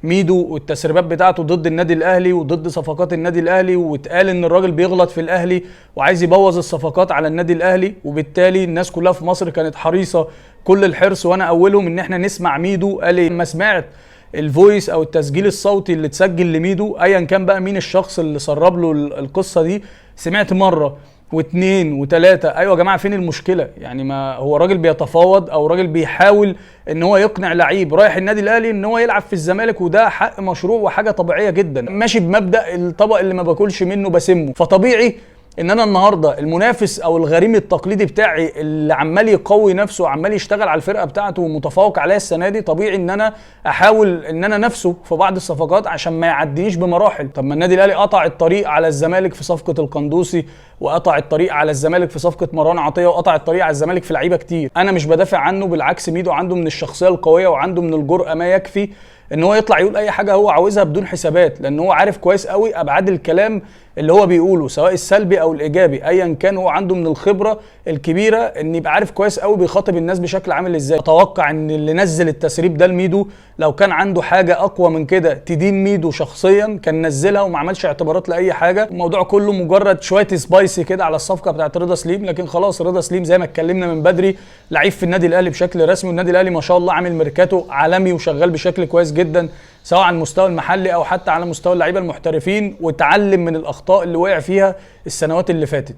ميدو والتسريبات بتاعته ضد النادي الاهلي وضد صفقات النادي الاهلي، واتقال ان الراجل بيغلط في الاهلي وعايز يبوظ الصفقات على النادي الاهلي، وبالتالي الناس كلها في مصر كانت حريصه كل الحرص وانا اولهم ان احنا نسمع ميدو قال ايه. لما سمعت الفويس او التسجيل الصوتي اللي اتسجل لميدو ايا كان بقى مين الشخص اللي سرب له القصه دي، سمعت مره واثنين وثلاثه ايوه يا جماعه فين المشكله؟ يعني ما هو راجل بيتفاوض او راجل بيحاول ان هو يقنع لعيب رايح النادي الاهلي ان هو يلعب في الزمالك، وده حق مشروع وحاجه طبيعيه جدا، ماشي بمبدا الطبق اللي ما باكلش منه بسمه. فطبيعي ان انا النهارده المنافس او الغريم التقليدي بتاعي اللي عمال يقوي نفسه وعمال يشتغل على الفرقه بتاعته ومتفوق عليها السنه دي، طبيعي ان انا احاول ان انا نفسه في بعض الصفقات عشان ما يعدينيش بمراحل. طب ما النادي الاهلي قطع الطريق على الزمالك في صفقه القندوسي، وقطع الطريق على الزمالك في صفقه مروان عطيه، وقطع الطريق على الزمالك في لعيبه كتير. انا مش بدافع عنه، بالعكس ميدو عنده من الشخصيه القويه وعنده من الجرأه ما يكفي ان هو يطلع يقول اي حاجه هو عاوزها بدون حسابات، لان هو عارف كويس قوي ابعاد الكلام اللي هو بيقوله سواء السلبي او الايجابي ايا كان. هو عنده من الخبره الكبيره ان يبقى عارف كويس قوي بيخاطب الناس بشكل عامل ازاي. اتوقع ان اللي نزل التسريب ده لميدو لو كان عنده حاجه اقوى من كده تدين ميدو شخصيا كان نزلها وما عملش اعتبارات لاي حاجه. الموضوع كله مجرد شويه سبايسي كده على الصفقه بتاعت رضا سليم، لكن خلاص رضا سليم زي ما اتكلمنا من بدري لعيب في النادي الاهلي بشكل رسمي، والنادي الاهلي ما شاء الله عامل ميركاتو عالمي وشغال بشكل كويس جدا سواء على المستوى المحلي او حتى على مستوى اللعيبه المحترفين، وتعلم من الاخطاء اللي وقع فيها السنوات اللي فاتت.